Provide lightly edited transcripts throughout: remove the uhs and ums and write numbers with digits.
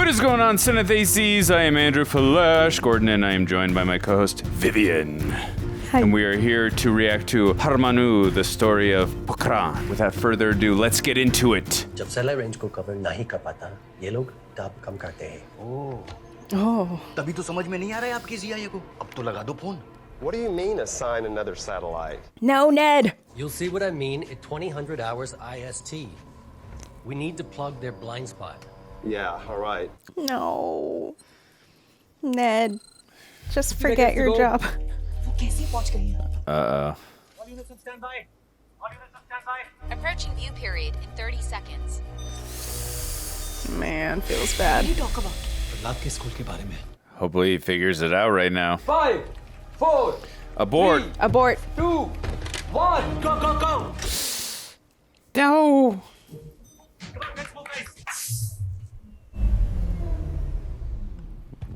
What is going on, Cinefaces? I am Andrew Falash Gordon, and I am joined by my co-host, Vivian. Hi. And we are here to react to Parmanu, the story of Pokhran. Without further ado, let's get into it. जब satellite range को cover नहीं कर पाता, ये लोग दाब कम करते हैं। ओह। तभी तो समझ में नहीं आ रहा है आपकी CIA को। अब तो लगा दो phone. What do you mean assign another satellite? No, Ned. You'll see what I mean at 2000 hours IST. We need to plug their blind spot. Yeah, all right. No. Ned, just forget your job. Uh-oh. All units on standby. All units on standby. Approaching view period in 30 seconds. Man, feels bad. Hopefully he figures it out right now. 5, 4, Abort. 3, Abort. 2, 1. Go, go, go. No. Come on, let's move, guys.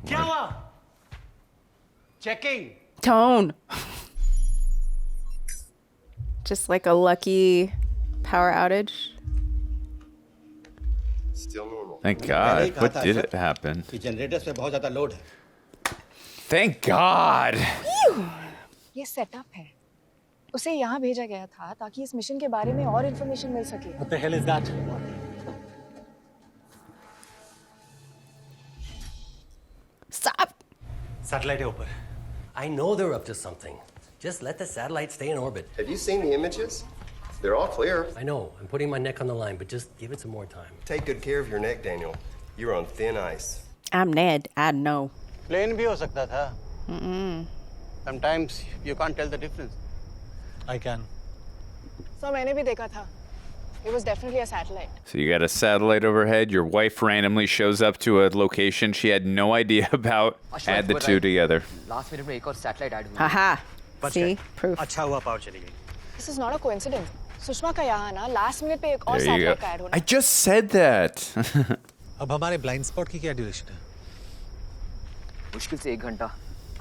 क्या हुआ? Checking. Tone. Just like a lucky power outage. Still normal. Thank God. What did it happen? Thank God. ये setup है। उसे यहाँ भेजा गया था ताकि इस मिशन के बारे में और इंफॉर्मेशन मिल सके। What the hell is that? Stop. Satellite है ऊपर. I know they're up to something. Just let the satellite stay in orbit. Have you seen the images? They're all clear. I know, I'm putting my neck on the line, but just give it some more time. Take good care of your neck, Daniel. You're on thin ice. I'm Ned. I know. Plane भी हो सकता था. Sometimes you can't tell the difference. I can. So मैंने भी देखा था. It was definitely a satellite. So you got a satellite overhead. Your wife randomly shows up to a location she had no idea about. Add the two together. Last minute में एक और satellite add हुआ. Haha. See? Proof. अच्छा हुआ power चली गई. This is not a coincidence. Sushma का यहाँ ना last minute पे एक और There you satellite go. का add होना. I just said that. अब हमारे blind spot की क्या duration है? मुश्किल से 1 घंटा.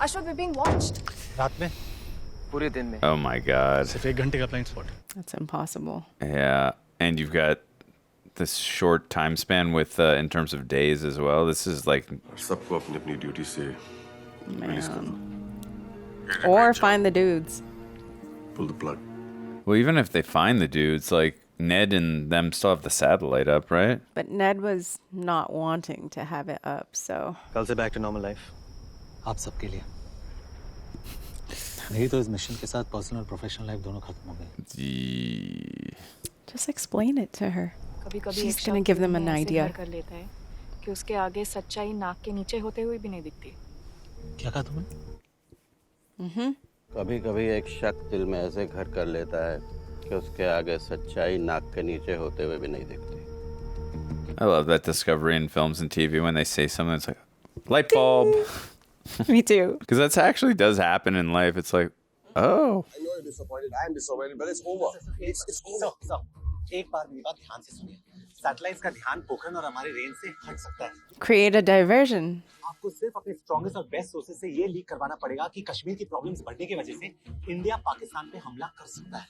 Ashwat, we're being watched. रात में? पूरे दिन में. Oh my God. सिर्फ 1 घंटे का blind spot. That's impossible. Yeah. And you've got this short time span with in terms of days as well. This is like, सबको अपनी अपनी duty से release Man. करना. Or find the dudes. Pull the plug. well, even if they find the dudes, like Ned and them still have the satellite up, right? But Ned was not wanting to have it up, so. कल से back to normal life. आप सबके लिए. नहीं तो इस mission के साथ पर्सनल और प्रोफेशनल लाइफ दोनों खत्म हो गए. Just explain it to her. कभी-कभी She's gonna give them an idea. कर लेता है कि उसके आगे सच्चाई नाक के नीचे होते हुए भी नहीं दिखती. क्या कहा तुमने? कभी-कभी एक शक दिल में ऐसे घर कर लेता है कि उसके आगे सच्चाई नाक के नीचे होते हुए भी नहीं दिखती. I love that discovery in films and TV when they say something that's like, light bulb. Me too. Because that actually does happen in life. It's like, oh. I know you're disappointed. I am disappointed, but it's over. It's over. So, एक बार मेरी बात ध्यान से सुनिए. Satellites का ध्यान पोखरन और हमारे रेंज से हट सकता है. Create a diversion. आपको सिर्फ अपने स्ट्रॉन्गेस्ट और बेस्ट सोर्सेज से ये लीक करवाना पड़ेगा कि कश्मीर की प्रॉब्लम्स बढ़ने की वजह से इंडिया पाकिस्तान पे हमला कर सकता है.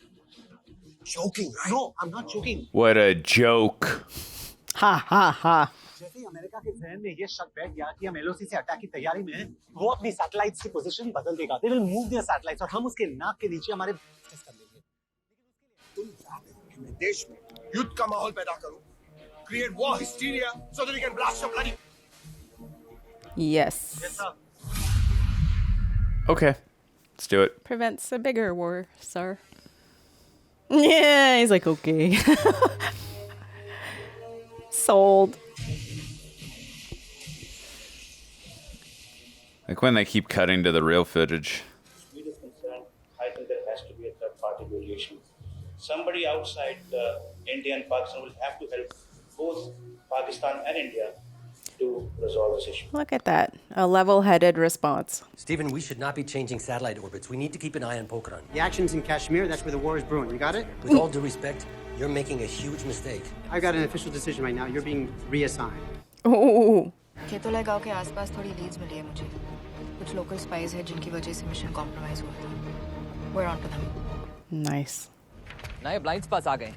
Joking, right? No, I'm not joking. What a joke. Ha ha ha. जैसे ही अमेरिका के जहन में ये शक बैठ गया कि हम एलओसी से अटैक की तैयारी में हैं, वो अपनी सैटेलाइट्स की पोजीशन बदल देगा. They will move their satellites और हम उसके नाक के नीचे हमारे business कर लेंगे. तुम चाहते हो कि मैं देश में युद्ध का माहौल पैदा करूं, create war hysteria so that we can blast your bloody. Yes. Yes, sir. Okay. Let's do it. Prevents a bigger war, sir. Yeah, he's like, okay. Sold. Like when they keep cutting to the real footage. Kashmir is concerned, I think there has to be a third-party mediation. Somebody outside India and Pakistan will have to help both Pakistan and India to resolve this issue. Look at that. A level-headed response. Stephen, we should not be changing satellite orbits. We need to keep an eye on Pokhran. The action's in Kashmir. That's where the war is brewing. You got it? With all due respect, you're making a huge mistake. I got an official decision right now. You're being reassigned. Ooh. खेतोला गांव के आसपास थोड़ी Leeds मिली है मुझे. कुछ local spice है जिनकी वजह से मिशन कॉम्प्रोमाइज हुआ था. We're on to them. Nice. नए ब्लाइंड्स पास आ गए.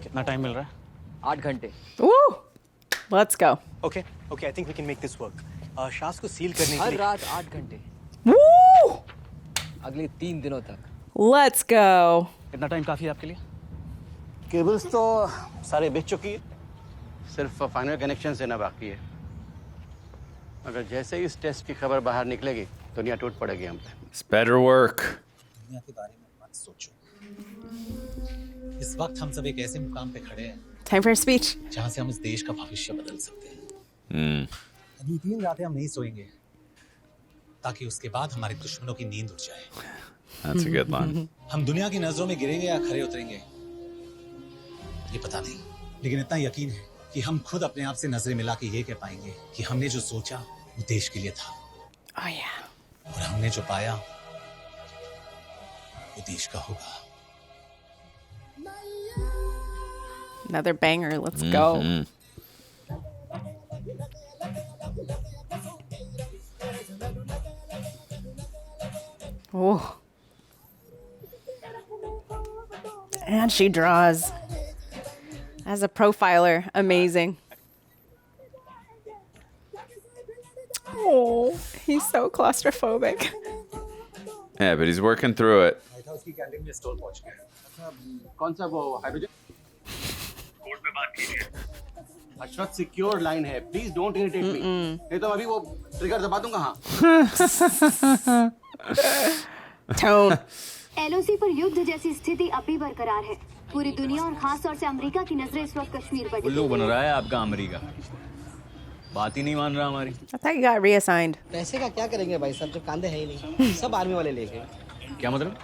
कितना टाइम मिल रहा है? 8 घंटे. Ooh. Let's go. Okay, I think we can make this work. शास को सील करने के हर लिए रात 8 घंटे Woo! अगले 3 दिनों तक। Let's go. इतना टाइम काफी है आपके लिए? केबल्स तो सारे बिक चुकी है। सिर्फ फाइनल कनेक्शन देना बाकी है। अगर जैसे ही इस टेस्ट की खबर बाहर निकलेगी दुनिया टूट पड़ेगी हम पे। It's better work. दुनिया के बारे में मत सोचो। इस वक्त हम सब एक ऐसे मुकाम पे खड़े हैं Time for a speech. जहाँ से हम इस देश का भविष्य बदल सकते हैं। अगली 3 रातें हम नहीं सोएंगे ताकि उसके बाद हमारे दुश्मनों की नींद उड़ जाए। That's a good line. हम दुनिया की नजरों में गिरेंगे या खड़े उतरेंगे ये पता नहीं, लेकिन इतना यकीन है कि हम खुद अपने आप से नजरें मिला के ये कह पाएंगे कि हमने जो सोचा वो देश के लिए था। Oh yeah. और हमने जो पाया वो देश का होगा। Another banger. Let's go. Oh. And she draws. As a profiler, amazing. Oh, he's so claustrophobic. Yeah, but he's working through it. उसकी कैंटीन में स्टॉल पहुंच गया। कौन सा वो हाइड्रोजन? कोर्ट पे बात कीजिए। अशरफ सिक्योर लाइन है। Please don't irritate me. नहीं तो अभी वो ट्रिगर दबा दूंगा। हाँ। Tone. एलओसी पर युद्ध जैसी स्थिति अब भी बरकरार है। पूरी दुनिया और खास तौर से अमेरिका की नजरें इस वक्त कश्मीर पर उल्लू बन रहा है आपका अमेरिका। बात ही नहीं मान रहा हमारी। I thought you got reassigned. पैसे का क्या करेंगे भाई साहब, जब कांधे है ही नहीं। सब आर्मी वाले ले गए। क्या मतलब?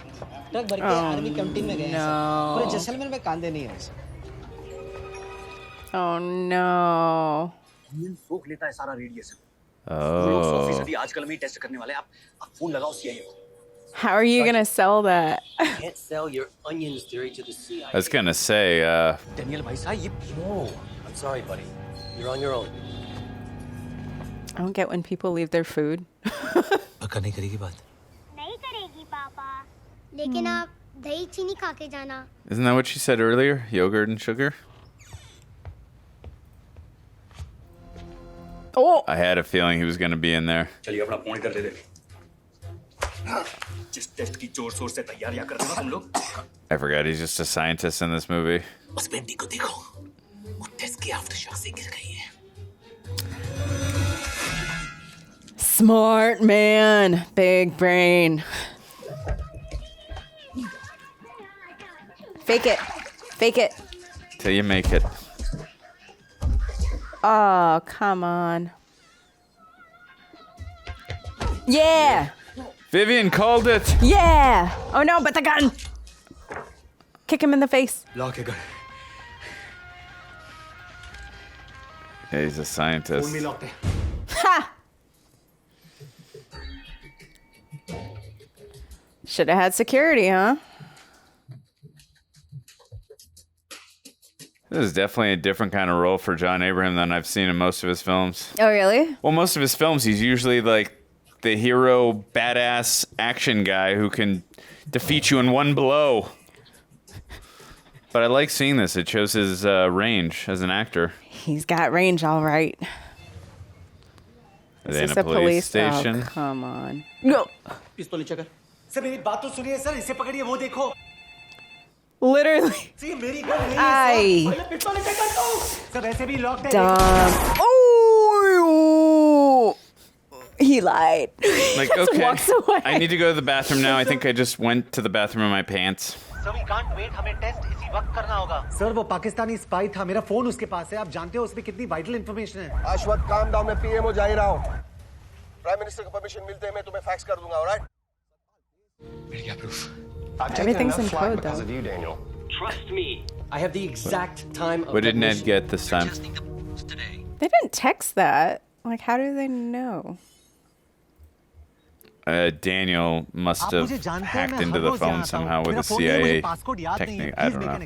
ट्रक भर के आर्मी कैंटीन में गए हैं सब। पूरे जैसलमेर में कांधे नहीं है। Oh no. इंडियन सोख लेता है सारा रेडिएशन। Oh. 100% आजकल में टेस्ट करने वाले। आप फोन लगाओ सीआईए को। How are you gonna sell that? Can't sell your onions theory to the CIA. I was gonna say, Daniel भाई साहब ये No, I'm sorry, buddy. You're on your own. I don't get when people leave their food. पक्का नहीं करेगी बात। नहीं करेगी पापा, लेकिन आप दही चीनी खा के जाना। isn't that what she said earlier? Yogurt and sugar? Oh! I had a feeling he was gonna be in there. चलिए अपना पॉइंट कर लेते। जिस टेस्ट की जोर शोर से तैयारियां कर रहे हो तुम लोग। I forgot he's just a scientist in this movie. उस पेंटी को देखो, वो टेस्ट की आफ्टर शॉक से गिर गई है। Smart man. Big brain. Fake it. Fake it. Till you make it. Oh, come on. Yeah. Vivian called it. Yeah. Oh no, but the gun. Kick him in the face. Lock है gun. Yeah, he's a scientist. Phone में lock है। Ha! Should have had security, huh? This is definitely a different kind of role for John Abraham than I've seen in most of his films. Oh, really? Well, most of his films, he's usually like the hero, badass action guy who can defeat you in one blow. But I like seeing this. It shows his range as an actor. He's got range, all right. Are they in a police station? Oh, come on. Go. पिस्तौल नीचे कर। Sir मेरी बात तो सुनिए sir, इसे पकड़िए वो देखो। Literally. See, मेरी गन नहीं है Aye. सर। पिस्तौल नीचे कर दो। सर वैसे भी लॉक है। Dumb. Oh! He lied. Like, Just okay, walks away. I need to go to the bathroom now. I think I just went to the bathroom in my pants. Sir we can't wait, हमें test इसी वक्त करना होगा। Sir वो Pakistani spy था, मेरा phone उसके पास है। आप जानते हो उसमें कितनी वाइटल इंफॉर्मेशन है। अश्वथ काम डाउन में पीएमओ जा ही रहा हूँ। प्राइम मिनिस्टर को परमिशन मिलते हैं मैं तुम्हें फैक्स कर दूंगा, alright? Media proof. Everything's in code, though. You, Daniel. Trust me. I have the exact time of What did Ned detonation. get this time? They didn't text that. Like, how do they know? Daniel must have hacked into the phone somehow with a CIA technique. I don't know.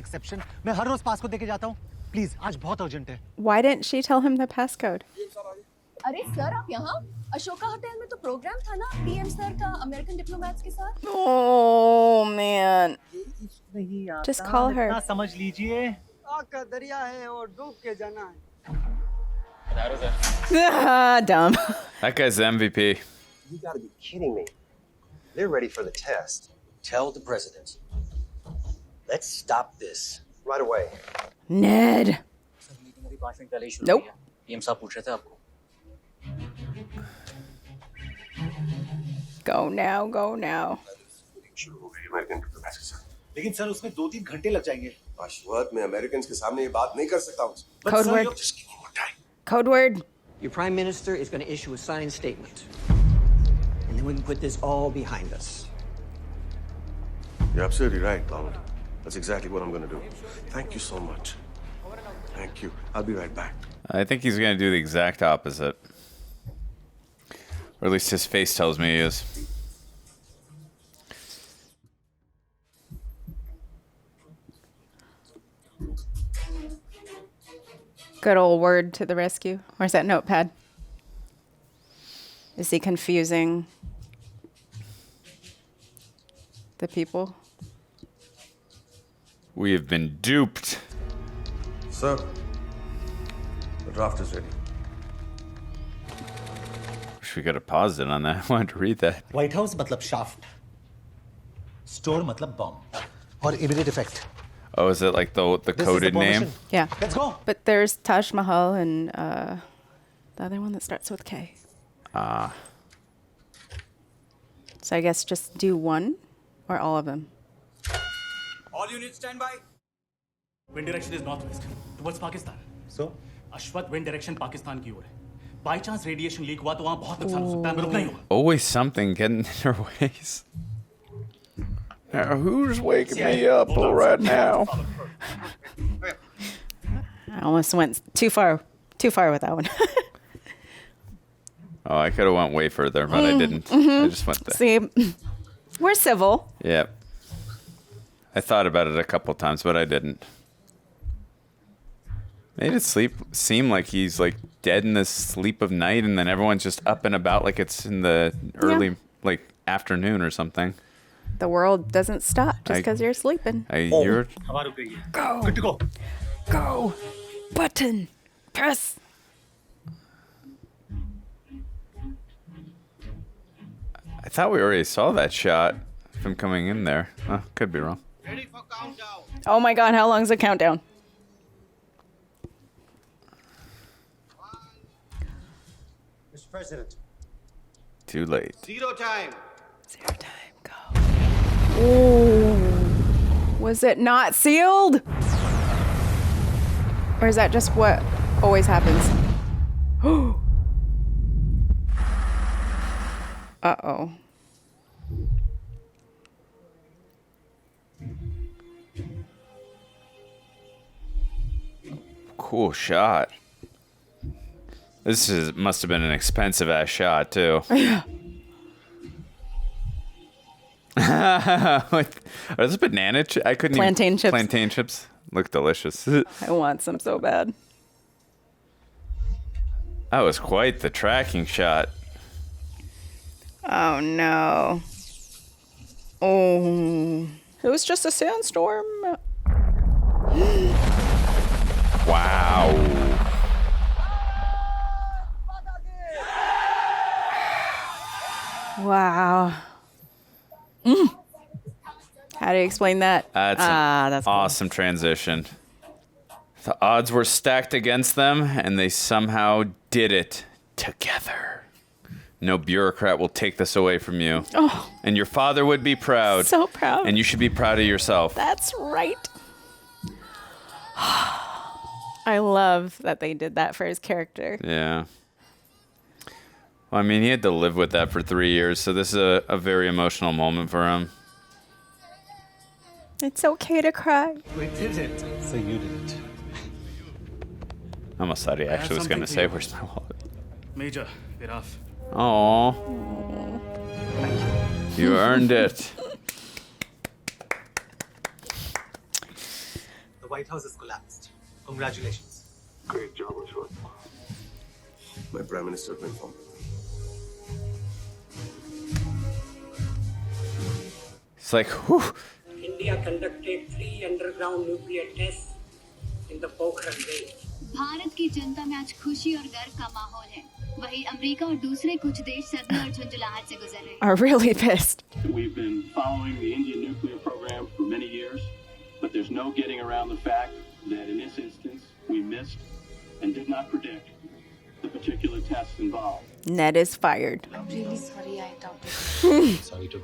मैं हर रोज passcode देके जाता हूँ। Please आज बहुत urgent है। Why didn't she tell him the passcode? अरे sir आप यहाँ अशोका होटल में तो प्रोग्राम था ना पीएम सर का अमेरिकन डिप्लोमैट्स के साथ। Oh, man. Just call her. समझ लीजिए। आका दरिया है और डूब के जाना है। Dumb. That guy's the MVP. You gotta be kidding me. They're ready for the test. Tell the president. Let's stop this right away. Ned. Nope. Go now, go now. लेकिन सर उसमें 2-3 घंटे लग जाएंगे। अश्वत मैं अमेरिकन के सामने ये बात नहीं कर सकता हूँ। Code word. Code word. Your prime minister is going to issue a signed statement. And then we can put this all behind us. You're absolutely right, Donald. That's exactly what I'm going to do. Thank you so much. Thank you. I'll be right back. I think he's going to do the exact opposite. Or at least his face tells me he is. Good old word to the rescue. Where's that notepad? Is he confusing the people? We have been duped. Sir, the draft is ready. Wish we could have paused it on that. I wanted to read that. White House मतलब shaft. Store मतलब bomb. और immediate effect. Oh, is it like the coded name? Yeah. Let's go. But there's Taj Mahal and the other one that starts with K. Ah. So I guess just do one or all of them. All units stand by. Wind direction is northwest towards Pakistan. So? Ashwat wind direction Pakistan की ओर है. By chance radiation leak हुआ तो वहाँ बहुत नुकसान हो सकता है. रुकना ही होगा. Always something getting in their ways. Now, who's waking me up right now? I almost went too far with that one. Oh, I could have went way further, but I didn't. Mm-hmm. I just went there. See, we're civil. Yep. I thought about it a couple times, but I didn't. Made it seem like he's like dead in the sleep of night, and then everyone's just up and about like it's in the early like afternoon or something. The world doesn't stop just because you're sleeping. You're... Go. Good to go. Go. Button. Press. I thought we already saw that shot from coming in there. Oh, could be wrong. Ready for countdown. Oh my God, how long's the countdown? Mr. President. Too late. Zero time. Go. Ooh. Was it not sealed? Or is that just what always happens? Uh-oh. Cool shot. Must have been an expensive ass shot too. Yeah. Are those banana chips? I couldn't Plantain even... chips. Plantain chips look delicious. I want some so bad. That was quite the tracking shot. Oh no. Oh. It was just a sandstorm. Wow. Wow. How do you explain that? That's awesome transition. The odds were stacked against them, and they somehow did it together. No bureaucrat will take this away from you. Oh. And your father would be proud. So proud. And you should be proud of yourself. That's right. I love that they did that for his character. Yeah. Well, I mean, he had to live with that for 3 years, so this is a very emotional moment for him. It's okay to cry. We did it. So you did it. I almost thought he actually was going to say, "Where's my wallet?" Major, get off. Aww. You earned it. The White House has collapsed. Congratulations. Great job, Ashwat. My Prime Minister will inform. It's like, whew. India conducted 3 underground nuclear tests in the Pokhran range. Bharat की जनता में आज खुशी और गर्व का माहौल है। वहीं अमेरिका और दूसरे कुछ देश सदमे और झुंझुलाहट से गुजर रहे हैं। Are really pissed. We've been following the Indian nuclear program for many years, but there's no getting around the fact that in this instance we missed and did not predict the particular tests involved. Ned is fired. I'm really sorry I doubted. Sorry too.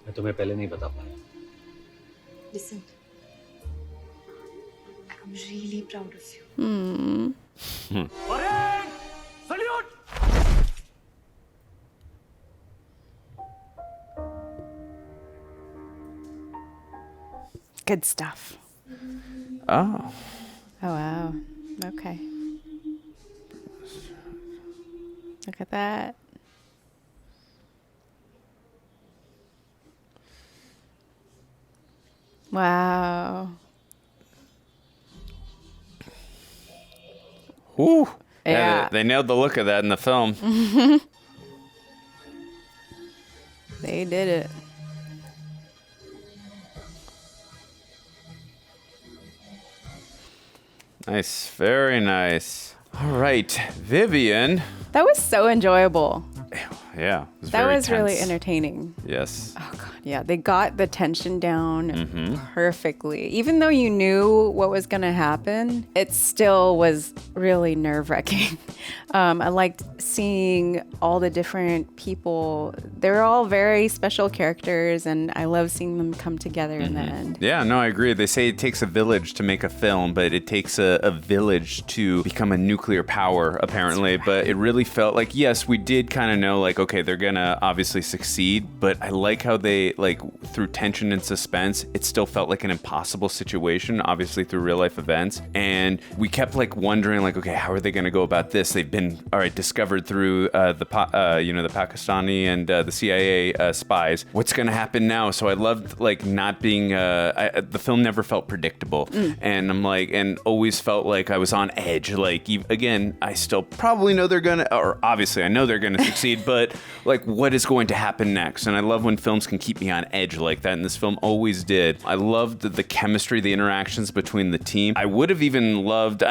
मैं तुम्हें पहले नहीं बता पाया. Listen, I'm really proud of you. Parade! Salute! Good stuff. Oh. Oh, wow. Okay. Look at that. Wow. Woo. Yeah. They nailed the look of that in the film. They did it. Nice. Very nice. All right. Vivian. That was so enjoyable. Yeah. That was really entertaining. Yes. Oh, God. Yeah. They got the tension down Mm-hmm. perfectly. Even though you knew what was going to happen, it still was really nerve-wracking. I liked seeing all the different people. They're all very special characters, and I love seeing them come together in the end. Yeah, no, I agree. They say it takes a village to make a film, but it takes a village to become a nuclear power, apparently. Right. But it really felt like, yes, we did kind of know, like, okay, they're going to obviously succeed, but I like how they, like, through tension and suspense, it still felt like an impossible situation, obviously through real life events. And we kept, like, wondering, like, okay, how are they going to go about this? They've been, all right, discovered through the Pakistani and the CIA spies. What's going to happen now? So I loved, like, not being, the film never felt predictable. And I'm like, and always felt like I was on edge. Like, again, I still probably know they're going to, or obviously I know they're going to succeed, but like, what is going to happen next? And I love when films can keep me on edge like that, and this film always did. I loved the chemistry, the interactions between the team. I would have even loved,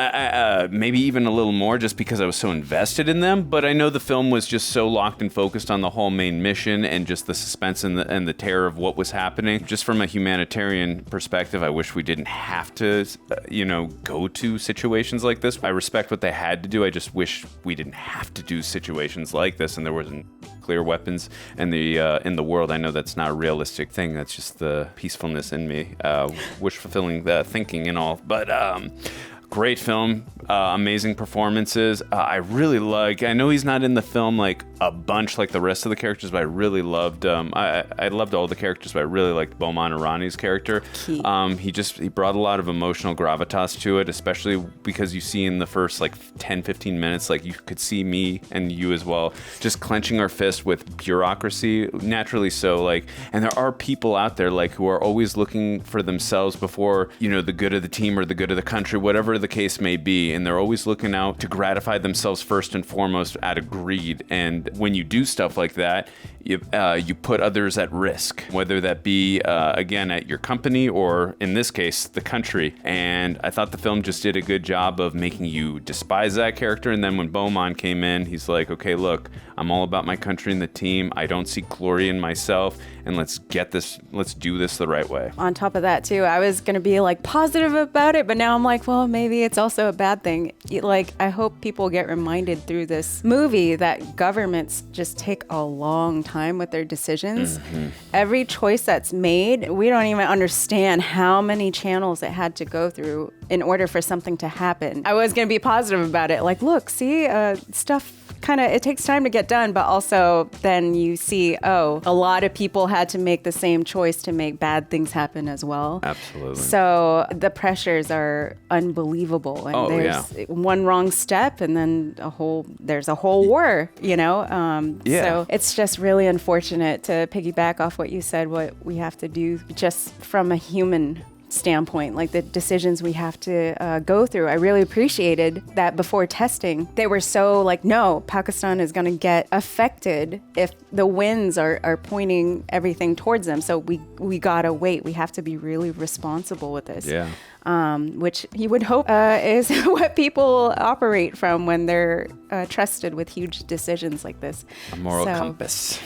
maybe even a little more, just because I was so invested in them, but I know the film was just so locked and focused on the whole main mission and just the suspense and the terror of what was happening. Just from a humanitarian perspective, I wish we didn't have to, go to situations like this. I respect what they had to do. I just wish we didn't have to do situations like this, and there wasn't nuclear weapons in the world. I know that's not a realistic thing. That's just the peacefulness in me, wish-fulfilling thinking and all. But great film, amazing performances. I really I know he's not in the film like a bunch like the rest of the characters, but I really loved, I loved all the characters, but I really liked Boman Irani's character. He brought a lot of emotional gravitas to it, especially because you see in the first like 10, 15 minutes, like you could see me and you as well, just clenching our fist with bureaucracy, naturally so, like, and there are people out there like who are always looking for themselves before, the good of the team or the good of the country, whatever the case may be, and they're always looking out to gratify themselves first and foremost out of greed. And when you do stuff like that, you put others at risk, whether that be again at your company or in this case the country. And I thought the film just did a good job of making you despise that character. And then when Boman came in, he's like, okay, look, I'm all about my country and the team. I don't seek glory in myself, and let's do this the right way. On top of that too, I was gonna be like positive about it, but now I'm like, well, maybe it's also a bad thing. Like, I hope people get reminded through this movie that governments just take a long time with their decisions. Every choice that's made, we don't even understand how many channels it had to go through in order for something to happen. I was gonna be positive about it, like, look, see, stuff kind of, it takes time to get done, but also then you see, a lot of people had to make the same choice to make bad things happen as well. Absolutely. So the pressures are unbelievable, and there's one wrong step and then there's a whole war, So it's just really unfortunate, to piggyback off what you said, what we have to do just from a human standpoint, like the decisions we have to go through. I really appreciated that before testing, they were so like, no, Pakistan is going to get affected if the winds are pointing everything towards them. So we gotta wait. We have to be really responsible with this. Yeah. Which you would hope is what people operate from when they're trusted with huge decisions like this. A moral compass.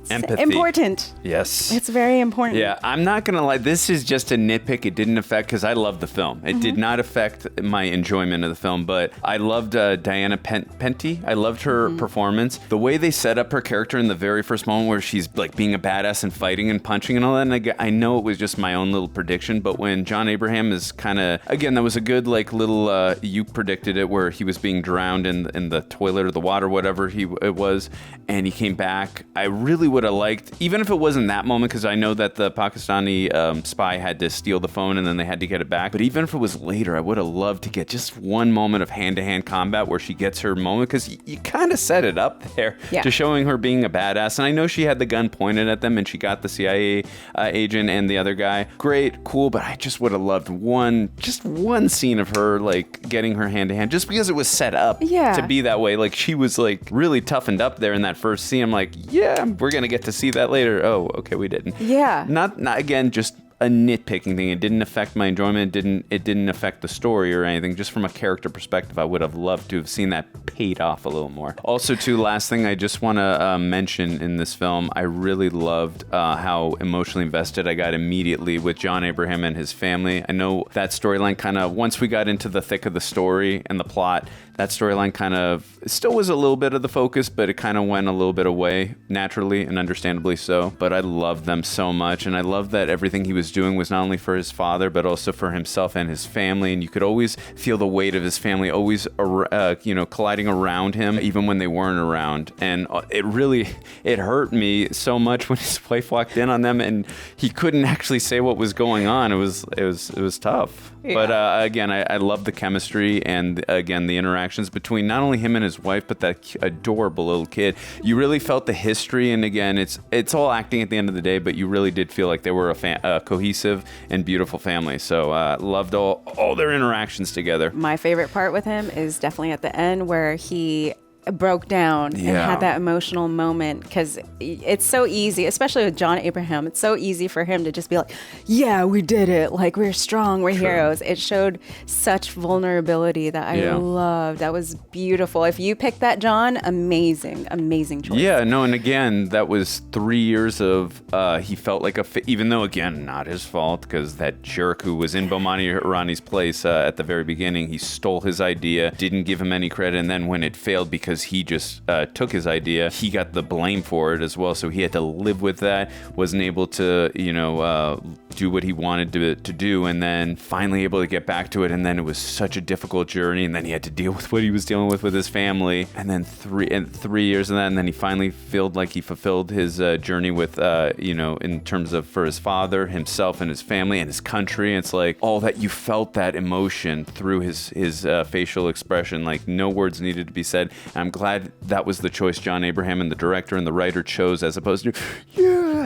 Empathy. Important. Yes. It's very important. Yeah, I'm not going to lie. This is just a nitpick. It didn't affect, because I love the film. It did not affect my enjoyment of the film, but I loved Diana Penty. I loved her performance. The way they set up her character in the very first moment where she's like being a badass and fighting and punching and all that, and I know it was just my own little prediction, but when John Abraham is kind of, again, that was a good like little, you predicted it, where he was being drowned in the toilet or the water, whatever it was, and he came back. I really would have liked, even if it wasn't that moment, because I know that the Pakistani spy had to steal the phone and then they had to get it back, but even if it was later, I would have loved to get just one moment of hand-to-hand combat where she gets her moment, because you kind of set it up there to showing her being a badass. And I know she had the gun pointed at them and she got the CIA agent and the other guy. Great, cool, but I just would have loved one scene of her like getting her hand-to-hand, just because it was set up to be that way. Like she was like really toughened up there in that first scene. I'm like, yeah, we're gonna get to see that later. Oh, okay, we didn't. Yeah. Not again, just a nitpicking thing. It didn't affect my enjoyment. It didn't affect the story or anything. Just from a character perspective, I would have loved to have seen that paid off a little more. Also, too, last thing I just want to mention in this film, I really loved how emotionally invested I got immediately with John Abraham and his family. I know that storyline kind of, once we got into the thick of the story and the plot, that storyline kind of still was a little bit of the focus, but it kind of went a little bit away naturally and understandably so. But I loved them so much, and I love that everything he was doing was not only for his father, but also for himself and his family. And you could always feel the weight of his family always, colliding around him, even when they weren't around. And it hurt me so much when his wife walked in on them and he couldn't actually say what was going on. It was tough. Yeah. But again, I love the chemistry and again the interactions between not only him and his wife, but that adorable little kid. You really felt the history, and again, it's all acting at the end of the day, but you really did feel like they were a cohesive and beautiful family. So loved all their interactions together. My favorite part with him is definitely at the end where he broke down and had that emotional moment, because it's so easy, especially with John Abraham, it's so easy for him to just be like, yeah, we did it, like we're strong, we're heroes. It showed such vulnerability that I loved. That was beautiful. If you picked that, John, amazing choice. Yeah, no, and again, that was 3 years of he felt like even though again not his fault, because that jerk who was in Boman Irani's place at the very beginning, he stole his idea, didn't give him any credit, and then when it failed because he just took his idea, he got the blame for it as well. So he had to live with that, wasn't able to, do what he wanted to do, and then finally able to get back to it. And then it was such a difficult journey, and then he had to deal with what he was dealing with his family. And then 3 years of that, and then he finally felt like he fulfilled his journey with, in terms of for his father, himself, and his family, and his country. And it's like all that, you felt that emotion through his facial expression. Like no words needed to be said. I'm glad that was the choice John Abraham and the director and the writer chose, as opposed to,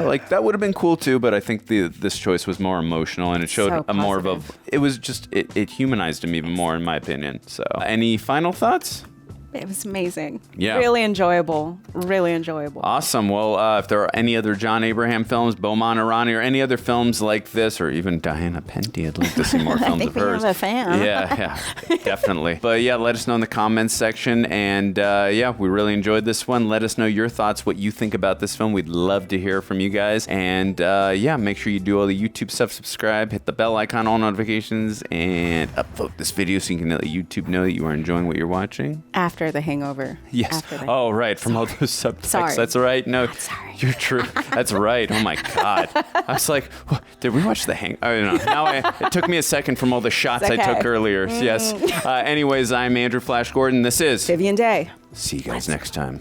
like that would have been cool too, but I think this choice was more emotional, and it showed more of it humanized him even more, in my opinion. So, any final thoughts? It was amazing. Yeah. Really enjoyable. Awesome. Well, if there are any other John Abraham films, Boman Irani, or any other films like this, or even Diana Penty, I'd like to see more films of hers. I think we have a fan. Yeah, definitely. But yeah, let us know in the comments section. And we really enjoyed this one. Let us know your thoughts, what you think about this film. We'd love to hear from you guys. And make sure you do all the YouTube stuff, subscribe, hit the bell icon, all notifications, and upvote this video so you can let YouTube know that you are enjoying what you're watching. After The Hangover. Yes. Oh, right. From all those subtexts. Sorry. That's right. No, sorry. You're true. That's right. Oh my God. I was like, did we watch The Hangover? Now it took me a second from all the shots I took earlier. Yes. Anyways, I'm Andrew Flash Gordon. This is Vivian Day. See you guys next time.